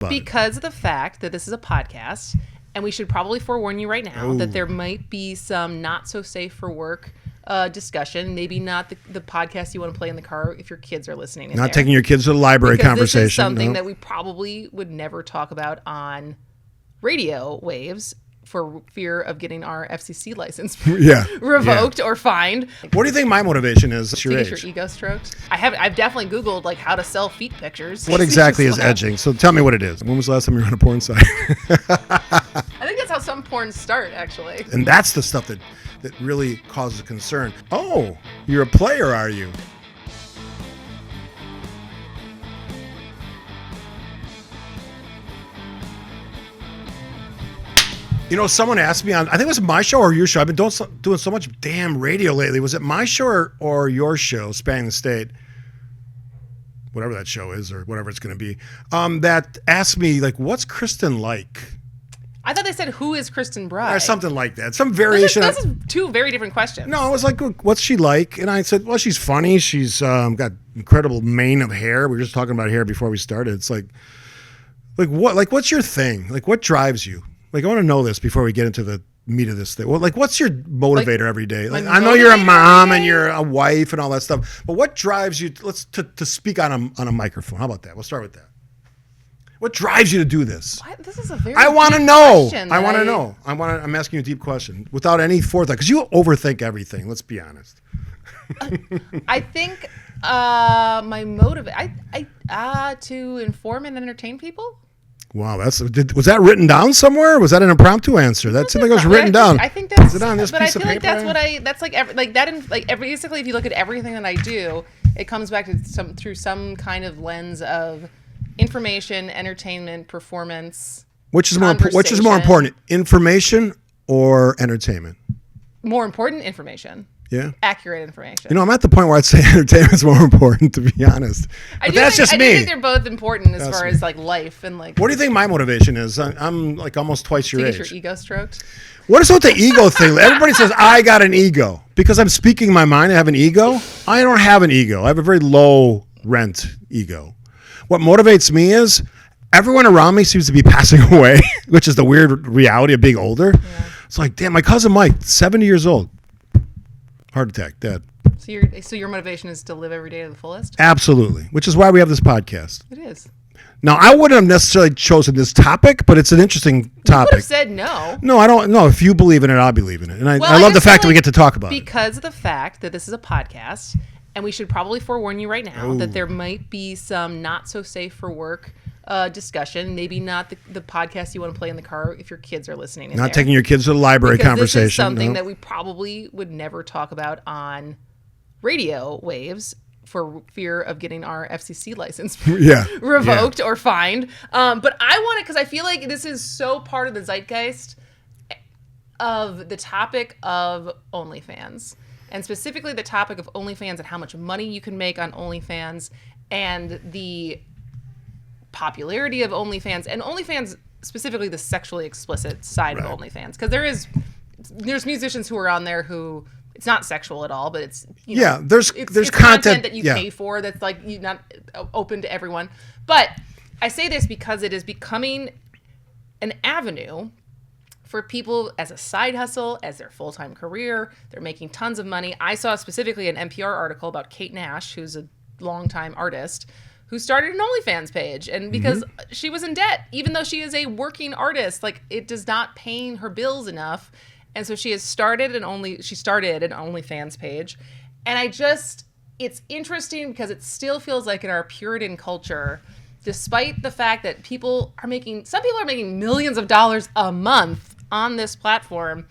Because of the fact that this is a podcast, and we should probably forewarn you right now that there might be some not so safe for work discussion. Maybe not the podcast you want to play in the car if your kids are listening. Not taking your kids to the library conversation. This is something that we probably would never talk about on radio waves for fear of getting our FCC license revoked or fined. What do you think my motivation is? What's your age? Your ego stroked? I've definitely Googled like how to sell feet pictures. What exactly is edging? So tell me what it is. When was the last time you were on a porn site? I think that's how some porns start, actually. And that's the stuff that really causes concern. Oh, you're a player, are you? You know, someone asked me on, I think it was my show or your show. I've been doing so much damn radio lately. Was it my show or your show, Spanning the State? Whatever that show is or whatever it's going to be. That asked me, like, what's Kristin like? I thought they said, who is Kristin Brey? Or something like that. Some variation. This is two very different questions. No, I was like, what's she like? And I said, well, she's funny. She's got incredible mane of hair. We were just talking about hair before we started. It's like what? Like, what's your thing? Like, what drives you? Like, I want to know this before we get into the meat of this thing. Well, like, what's your motivator every day? Like, I know you're a mom and you're a wife and all that stuff, but what drives you to speak on a microphone? How about that? We'll start with that. What drives you to do this? What? This is a very I want to know. I want to know. I'm asking you a deep question without any forethought because you overthink everything. Let's be honest. I think my motive to inform and entertain people. Wow, was that written down somewhere? Or was that an impromptu answer? That seemed like it was written down. I think that's. Is it on this but I piece feel of like paper? that's basically, if you look at everything that I do, it comes back to through some kind of lens of information, entertainment, performance. Which is more important, information or entertainment? More important, information. Yeah. Accurate information. You know, I'm at the point where I'd say entertainment's more important, to be honest. But that's just me. I do think they're both important as far as like life and like. What do you think my motivation is? I'm like almost twice your age. Your ego stroked? What is with the ego thing? Everybody says I got an ego because I'm speaking my mind. I have an ego. I don't have an ego. I have a very low rent ego. What motivates me is everyone around me seems to be passing away, which is the weird reality of being older. Yeah. It's like, damn, my cousin Mike, 70 years old. Heart attack, dead. So your motivation is to live every day to the fullest? Absolutely, which is why we have this podcast. It is. Now, I wouldn't have necessarily chosen this topic, but it's an interesting topic. You would have said no. No, I don't know. If you believe in it, I believe in it. And I love the fact that we get to talk about it. Because of the fact that this is a podcast, and we should probably forewarn you right now that there might be some not so safe for work discussion. Maybe not the podcast you want to play in the car if your kids are listening. Not taking your kids to the library conversation. This is something that we probably would never talk about on radio waves for fear of getting our FCC license revoked or fined. But I want it because I feel like this is so part of the zeitgeist of the topic of OnlyFans. And specifically the topic of OnlyFans and how much money you can make on OnlyFans and the popularity of OnlyFans and OnlyFans, specifically the sexually explicit side of OnlyFans. Because there's musicians who are on there who it's not sexual at all, but it's there's content that you pay for that's like not open to everyone. But I say this because it is becoming an avenue for people as a side hustle, as their full-time career. They're making tons of money. I saw specifically an NPR article about Kate Nash, who's a longtime artist, who started an OnlyFans page. And because she was in debt, even though she is a working artist, like it does not pay her bills enough. And so she started an OnlyFans page. And it's interesting because it still feels like in our Puritan culture, despite the fact that some people are making millions of dollars a month on this platform,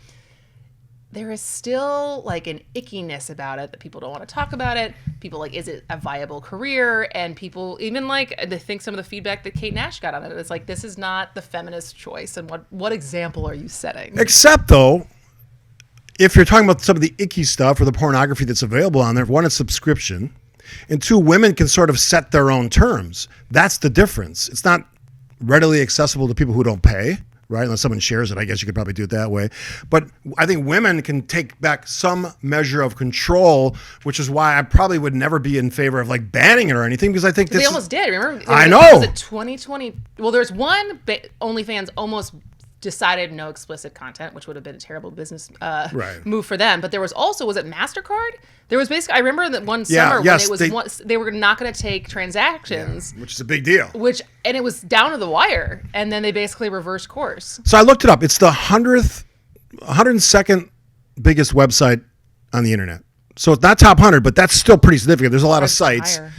there is still like an ickiness about it that people don't want to talk about it. People like, is it a viable career? And people even like, they think some of the feedback that Kate Nash got on it is like, this is not the feminist choice. And what example are you setting? Except though, if you're talking about some of the icky stuff or the pornography that's available on there, one, it's subscription. And two, women can sort of set their own terms. That's the difference. It's not readily accessible to people who don't pay, right? Unless someone shares it, I guess you could probably do it that way. But I think women can take back some measure of control, which is why I probably would never be in favor of like banning it or anything, because I think They almost did. Remember? I know. Was it 2020? Well, there's one OnlyFans almost decided no explicit content, which would have been a terrible business move for them. But there was also, was it MasterCard? There was basically, I remember that one summer when it was they were not going to take transactions, which is a big deal. And it was down to the wire, and then they basically reversed course. So I looked it up. It's the 102nd biggest website on the internet. So it's not top 100, but that's still pretty significant. There's a lot of sites. Higher.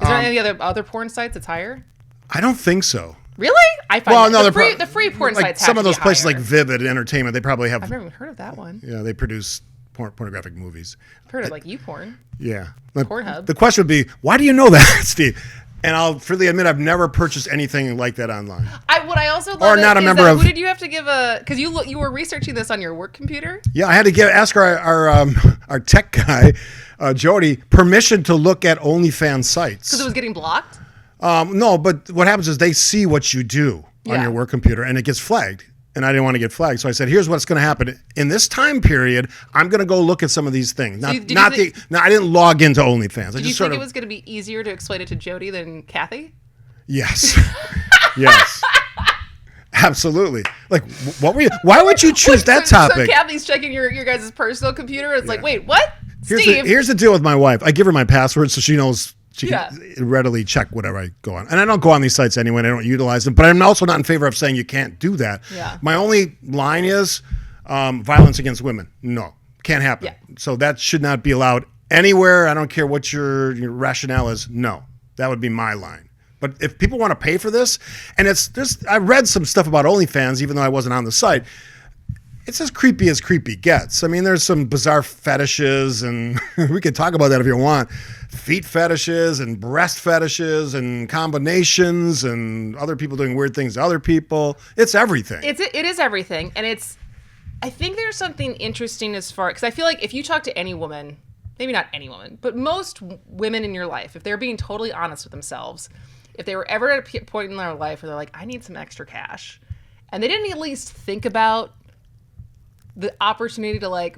Is there any other porn sites that's higher? I don't think so. Really? I find the free porn like sites. Some of those places higher. like Vivid Entertainment, they probably have. I've never even heard of that one. Yeah, they produce pornographic movies. I've heard of like YouPorn. Yeah. Pornhub. The question would be, why do you know that, Steve? And I'll freely admit I've never purchased anything like that online. What I also love or not a member of. Who did you have to give because you were researching this on your work computer? Yeah, I had to ask our tech guy, Jody, permission to look at OnlyFans sites. Because it was getting blocked? No, but what happens is they see what you do on your work computer, and it gets flagged. And I didn't want to get flagged, so I said, "Here's what's going to happen in this time period. I'm going to go look at some of these things. I didn't log into OnlyFans. Did you think it was going to be easier to explain it to Jody than Kathy? Yes, yes, absolutely. Like, what were you? Why would you choose that topic? So Kathy's checking your guys' personal computer. It's like, wait, what? Here's the deal with my wife. I give her my password so she knows. She can readily check whatever I go on. And I don't go on these sites anyway, and I don't utilize them. But I'm also not in favor of saying you can't do that. Yeah. My only line is violence against women. No, can't happen. Yeah. So that should not be allowed anywhere. I don't care what your rationale is. No, that would be my line. But if people want to pay for this, and I read some stuff about OnlyFans, even though I wasn't on the site. It's as creepy gets. I mean, there's some bizarre fetishes, and we could talk about that if you want. Feet fetishes and breast fetishes and combinations and other people doing weird things to other people. It's everything. It is everything. And I think there's something interesting because I feel like if you talk to any woman, maybe not any woman, but most women in your life, if they're being totally honest with themselves, if they were ever at a point in their life where they're like, I need some extra cash, and they didn't at least think about the opportunity to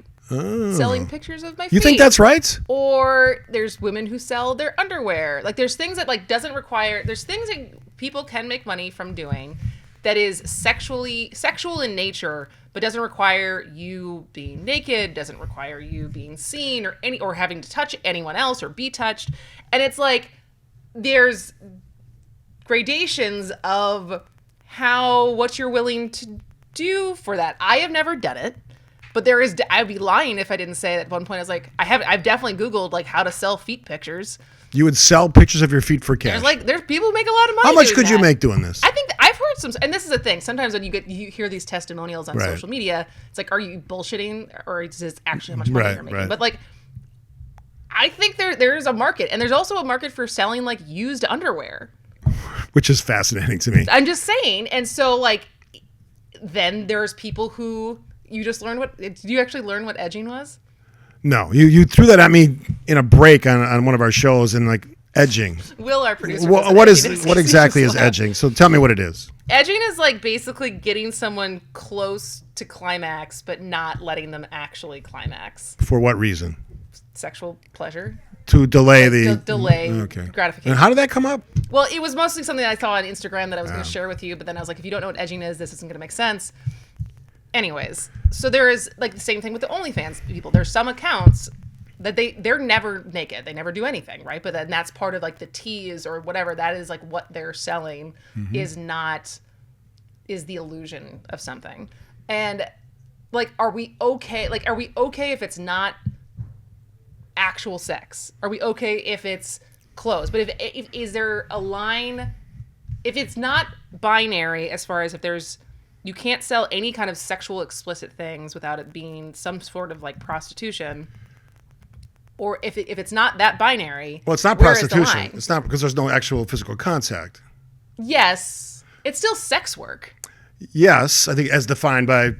selling pictures of my feet. You think that's right? Or there's women who sell their underwear. Like there's things that there's things that people can make money from doing that is sexual in nature, but doesn't require you being naked, doesn't require you being seen or having to touch anyone else or be touched. And it's like there's gradations of what you're willing to do for that. I have never done it. But I'd be lying if I didn't say that at one point I was like, I've definitely Googled like how to sell feet pictures. You would sell pictures of your feet for cash. There's people who make a lot of money. How much could you make doing this? I think I've heard some, and this is the thing. Sometimes when you hear these testimonials on social media, it's like, are you bullshitting or is this actually how much money you're making? Right. But like, I think there's a market, and there's also a market for selling like used underwear, which is fascinating to me. I'm just saying, and so like, then there's people who. You just learned did you actually learn what edging was? No, you threw that at me in a break on one of our shows and like edging. Will, our producer. What exactly is edging? So tell me what it is. Edging is like basically getting someone close to climax, but not letting them actually climax. For what reason? Sexual pleasure. To delay gratification. And how did that come up? Well, it was mostly something that I saw on Instagram that I was going to share with you, but then I was like, if you don't know what edging is, this isn't going to make sense. Anyways, so there is like the same thing with the OnlyFans people. There's some accounts that they're never naked. They never do anything, right? But then that's part of like the tease or whatever. That is like what they're selling is the illusion of something. And like, are we okay? Like, are we okay if it's not actual sex? Are we okay if it's clothes? But if is there a line? If it's not binary as far as if there's you can't sell any kind of sexual explicit things without it being some sort of like prostitution. Or if it's not that binary. Well, it's not prostitution. It's not because there's no actual physical contact. Yes. It's still sex work. Yes. I think as defined by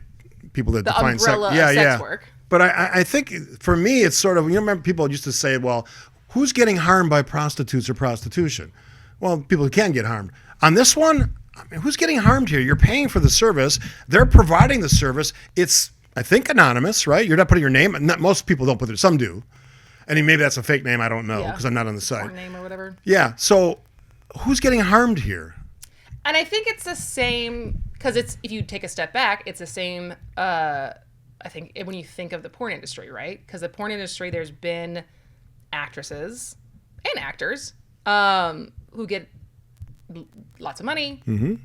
people that define sex. Sex work. But I think for me, it's sort of, you remember people used to say, well, who's getting harmed by prostitutes or prostitution? Well, people can get harmed. On this one, I mean, who's getting harmed here? You're paying for the service. They're providing the service. It's, I think, anonymous, right? You're not putting your name. Not, most people don't put it. Some do. I mean, maybe that's a fake name. I don't know because I'm not on the site. Porn name or whatever. Yeah. So who's getting harmed here? And I think it's the same because it's, if you take a step back, it's the same. I think when you think of the porn industry, right? Because the porn industry, there's been actresses and actors who get lots of money,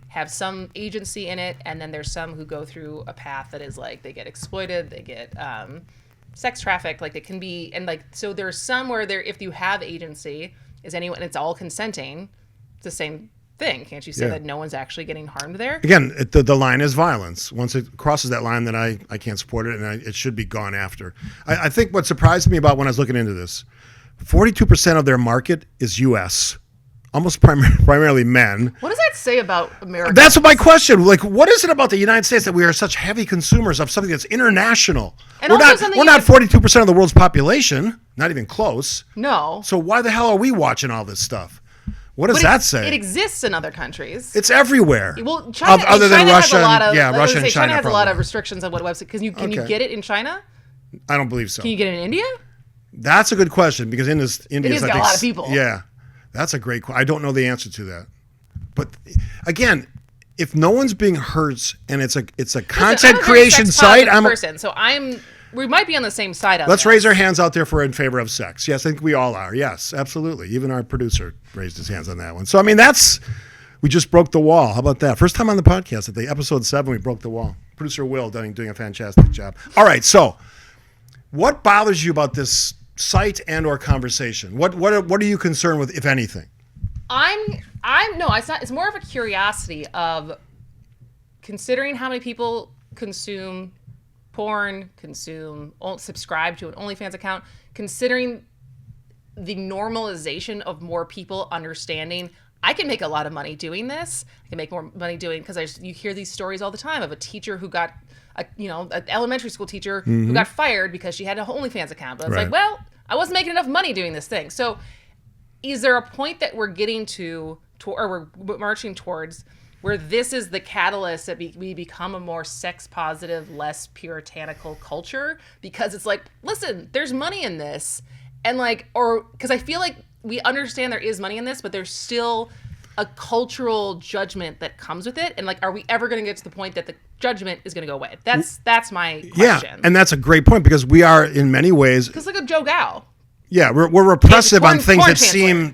have some agency in it, and then there's some who go through a path that is like they get exploited, they get sex trafficked, like it can be, and like so there's some where there, if you have agency, is anyone, it's all consenting, it's the same thing. Can't you say that no one's actually getting harmed there? Again, the line is violence. Once it crosses that line, then I can't support it, and it should be gone after. I think what surprised me about when I was looking into this, 42% of their market is U.S., almost primarily men. What does that say about America? That's my question. Like, what is it about the United States that we are such heavy consumers of something that's international? And we're not 42% of the world's population, not even close. No. So why the hell are we watching all this stuff? What does that say? It exists in other countries. It's everywhere. Well, China, other than China Russia, has a lot of, Russia and China. China has probably. a lot of restrictions on what website. Can you get it in China? I don't believe so. Can you get it in India? That's a good question because India's got a lot of people. Yeah, that's a great question. I don't know the answer to that. But again, if no one's being hurt and it's a content creation site, we might be on the same side of it. Let's raise our hands out there for in favor of sex. Yes, I think we all are. Yes, absolutely. Even our producer raised his hands on that one. So I mean, we just broke the wall. How about that? First time on the podcast, at the episode 7, we broke the wall. Producer Will doing a fantastic job. All right, so what bothers you about this site and or conversation? What are you concerned with, if anything? It's more of a curiosity of considering how many people consume porn, subscribe to an OnlyFans account, considering the normalization of more people understanding I can make a lot of money doing this. I can make more money doing, because you hear these stories all the time of a teacher who got an elementary school teacher who got fired because she had an OnlyFans account. But it's like, well, I wasn't making enough money doing this thing. So is there a point that we're getting to or we're marching towards where this is the catalyst that we become a more sex positive, less puritanical culture? Because it's like, listen, there's money in this. And because I feel like we understand there is money in this, but there's still a cultural judgment that comes with it. And are we ever going to get to the point that the judgment is going to go away? That's my question. Yeah, and that's a great point, because we are in many ways. Because look at Joe Gao. Yeah, we're repressive on things that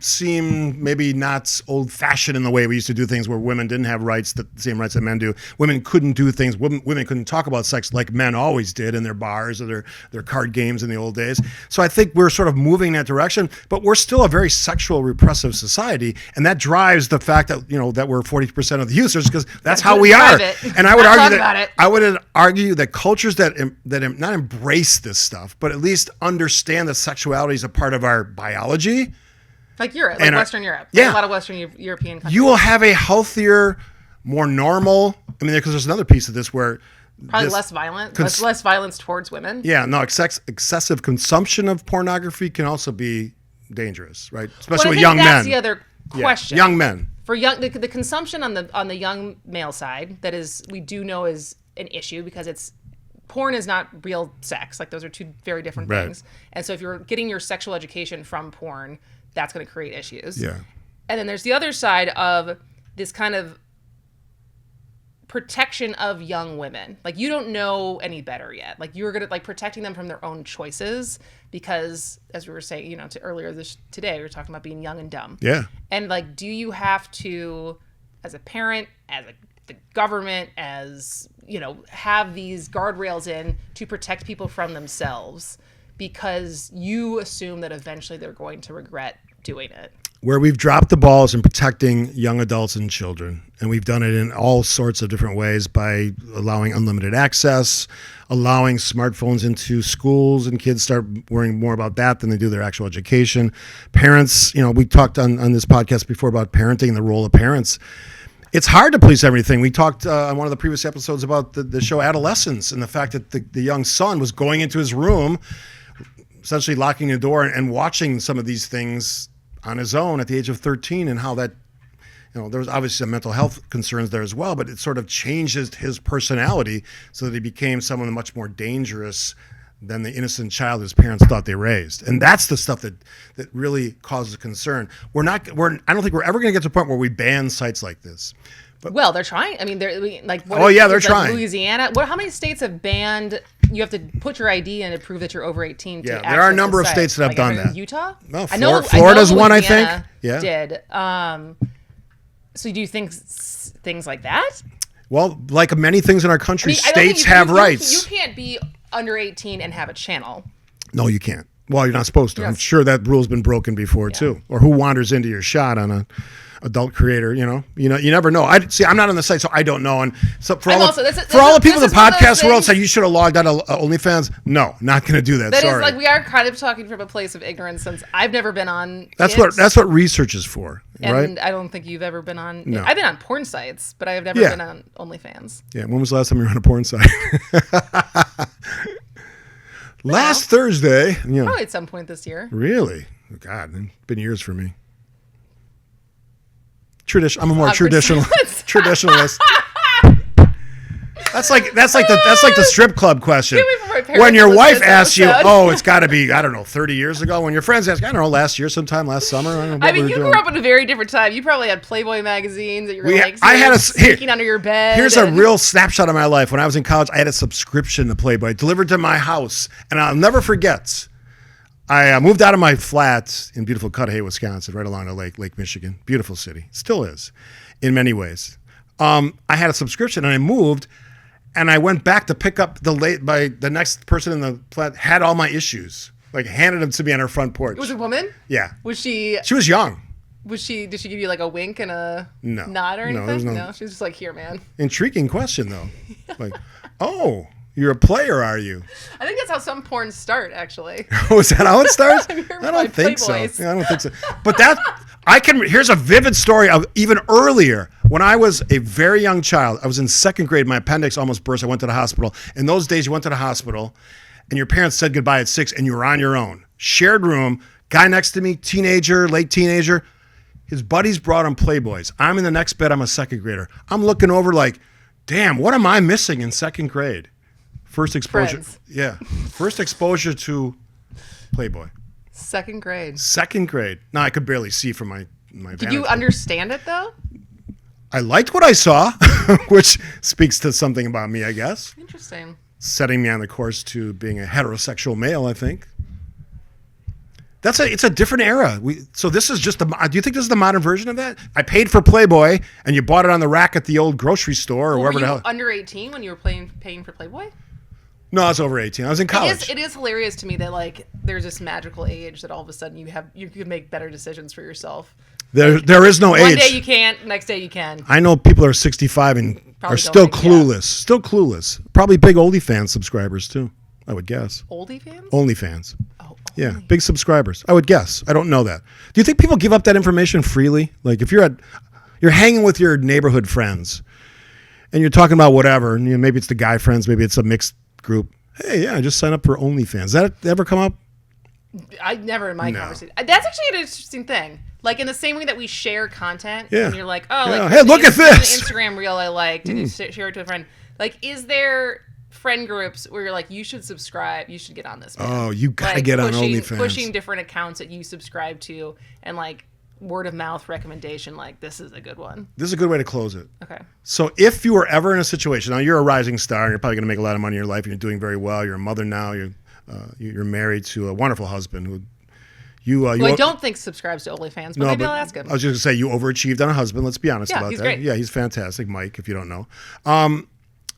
seem maybe not old-fashioned in the way we used to do things, where women didn't have the same rights that men do. Women couldn't do things. Women couldn't talk about sex like men always did in their bars or their card games in the old days. So I think we're sort of moving in that direction, but we're still a very sexual, repressive society, and that drives the fact that that we're 40% of the users, because that's how we are. And I would argue that cultures that not embrace this stuff, but at least understand that sexuality is a part of our biology, like Europe, Western Europe. Yeah, a lot of Western European countries. You will have a healthier, more normal. I mean, because there's another piece of this where probably less violent, less violence towards women. Yeah, no, excessive consumption of pornography can also be dangerous, right? Especially with young men. That's the other question. Young men. For the consumption on the young male side, that is, we do know is an issue, because porn is not real sex. Those are two very different things. And so if you're getting your sexual education from porn, that's going to create issues. Yeah. And then there's the other side of this kind of protection of young women. You don't know any better yet. You're going to protecting them from their own choices, because as we were saying, today we were talking about being young and dumb. Yeah. And do you have to, as a parent, as the government, as have these guardrails in to protect people from themselves, because you assume that eventually they're going to regret doing it? Where we've dropped the balls in protecting young adults and children, and we've done it in all sorts of different ways, by allowing unlimited access, allowing smartphones into schools, and kids start worrying more about that than they do their actual education. Parents, we talked on this podcast before about parenting and the role of parents. It's hard to police everything. We talked on one of the previous episodes about the show Adolescence, and the fact that the young son was going into his room, essentially locking the door and watching some of these things on his own at the age of 13, and how that there was obviously some mental health concerns there as well, but it sort of changes his personality so that he became someone much more dangerous than the innocent child his parents thought they raised. And that's the stuff that really causes concern. I don't think we're ever going to get to a point where we ban sites like this. Well, they're trying. I mean, they're like. They're trying. Louisiana. How many states have banned? You have to put your ID in to prove that you're over 18. Yeah, there are a number of states that have done that. Utah. No, Florida's one, I think. Yeah. Did. So do you think things like that? Well, like many things in our country, states have rights. You can't be under 18 and have a channel. No, you can't. Well, you're not supposed to. I'm sure that rule's been broken before too. Or who wanders into your shot on a adult creator? You never know. I'm not on the site, so I don't know. And so for all the people in the podcast world say you should have logged out of OnlyFans. No, not going to do that. Sorry. Is like we are kind of talking from a place of ignorance since I've never been on. That's what research is for, right? And I don't think you've ever been on. No. I've been on porn sites, but I've never been on OnlyFans. Yeah. When was the last time you were on a porn site? Last Thursday. Probably at some point this year. Really? God, it's been years for me. I'm a more traditionalist. That's like the strip club question. When your wife asks you, it's got to be 30 years ago. When your friends ask, last year, sometime last summer. I mean, you grew up in a very different time. You probably had Playboy magazines that you were sneaking under your bed. Here's a real snapshot of my life. When I was in college, I had a subscription to Playboy delivered to my house, and I'll never forget. I moved out of my flat in beautiful Cudahy, Wisconsin, right along the Lake Michigan. Beautiful city. Still is in many ways. I had a subscription and I moved and I went back to pick up the next person in the flat had all my issues, like handed them to me on her front porch. It was a woman? Yeah. Was she? She was young. Did she give you like a wink and a nod or anything? No, she was just like, here, man. Intriguing question though. Like, you're a player, are you? I think that's how some porns start, actually. Oh, is that how it starts? I don't think so. Yeah, I don't think so. But here's a vivid story of even earlier. When I was a very young child, I was in second grade. My appendix almost burst. I went to the hospital. In those days, you went to the hospital and your parents said goodbye at 6 and you were on your own. Shared room, guy next to me, late teenager. His buddies brought him Playboys. I'm in the next bed. I'm a second grader. I'm looking over like, damn, what am I missing in second grade? First exposure. Friends. Yeah. First exposure to Playboy. Second grade. Now I could barely see from my Did you understand it though? I liked what I saw, which speaks to something about me, I guess. Interesting. Setting me on the course to being a heterosexual male, I think. It's a different era. So this is just do you think this is the modern version of that? I paid for Playboy and you bought it on the rack at the old grocery store or wherever the hell. Were you under 18 when you were paying for Playboy? No, I was over 18. I was in college. It is hilarious to me that like there's this magical age that all of a sudden you can make better decisions for yourself. There is no age. One day you can't, next day you can. I know people are 65 and are still clueless. Yeah. Still clueless. Probably big OnlyFans subscribers too, I would guess. OnlyFans? Oh. Yeah, big subscribers. I would guess. I don't know that. Do you think people give up that information freely? Like if you're hanging with your neighborhood friends and you're talking about whatever, and maybe it's the guy friends, maybe it's a mixed group. Hey, yeah, just sign up for OnlyFans. Does that ever come up? I never in my conversation. That's actually an interesting thing. Like in the same way that we share content, and you're like, hey, look at this Instagram reel I liked, and you share it to a friend. Like, is there friend groups where you're like, you should subscribe, you should get on this? Man. Oh, you gotta get on OnlyFans. Pushing different accounts that you subscribe to, and like word of mouth recommendation. Like, this is a good one. This is a good way to close it. Okay. So if you were ever in a situation, now you're a rising star, and you're probably gonna make a lot of money in your life, and you're doing very well. You're a mother now. You're married to a wonderful husband who. I don't think subscribes to OnlyFans, but maybe I'll ask him. I was just going to say, you overachieved on a husband. Let's be honest about he's that. Great. Yeah, he's fantastic, Mike, if you don't know.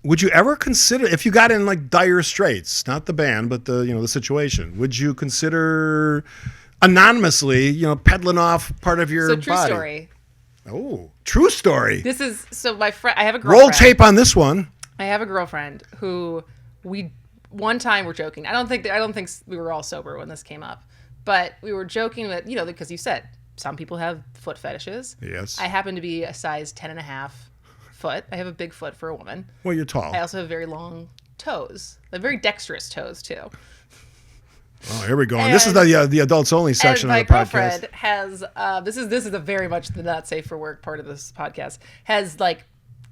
Would you ever consider, if you got in like dire straits, not the band, but the situation, would you consider anonymously, peddling off part of your body? True story. Oh, true story. This is, my friend, I have a girlfriend. Roll tape on this one. I have a girlfriend who one time we're joking. I don't think we were all sober when this came up. But we were joking that, because you said some people have foot fetishes. Yes. I happen to be a size 10.5 foot. I have a big foot for a woman. Well, you're tall. I also have very long toes. Like very dexterous toes, too. Oh, here we go. And this is the adults only section of the podcast. My girlfriend has this is a very much the not safe for work part of this podcast. Has like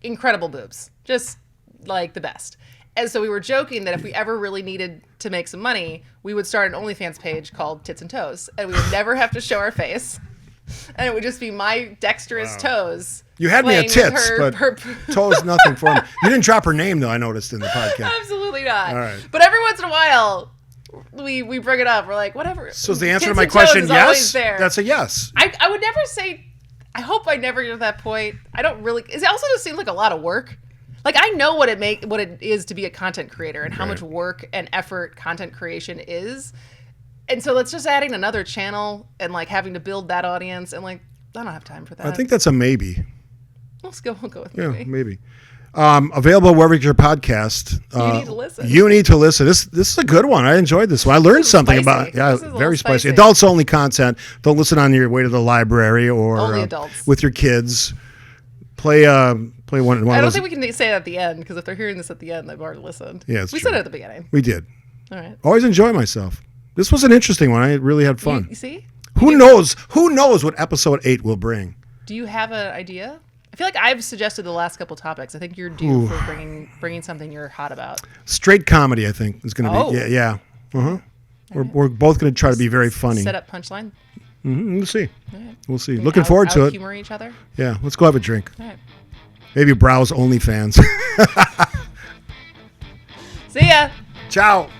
incredible boobs, just like the best. And so we were joking that if we ever really needed to make some money, we would start an OnlyFans page called Tits and Toes, and we would never have to show our face, and it would just be my dexterous toes. You had me at tits, but toes nothing for me. You didn't drop her name though. I noticed in the podcast. Absolutely not. All right. But every once in a while, we bring it up. We're like, whatever. So is the answer to my question yes? That's a yes. I would never say. I hope I never get to that point. I don't really. It also just seems like a lot of work. Like I know what it is to be a content creator and how much work and effort content creation is. And so it's just adding another channel and like having to build that audience and like I don't have time for that. I think that's a maybe. We'll go with maybe. Yeah, maybe. Available wherever you get your podcast. You need to listen. You need to listen. This is a good one. I enjoyed this one. I learned something about it. Yeah, very spicy. Adults only content. Don't listen on your way to the library or only adults. With your kids. Play one. I don't think we can say that at the end because if they're hearing this at the end, they've already listened. Yeah, we said it at the beginning. We did. All right. Always enjoy myself. This was an interesting one. I really had fun. You see? Who knows what episode 8 will bring? Do you have an idea? I feel like I've suggested the last couple topics. I think you're due for bringing something you're hot about. Straight comedy, I think, is going to be. Yeah. Uh-huh. We're both going to try to be very funny. Set up punchline. Mm-hmm. We'll see. Right. We'll see. Looking forward to it. Humor each other. Yeah. Let's go have a drink. All right. Maybe browse OnlyFans. See ya. Ciao.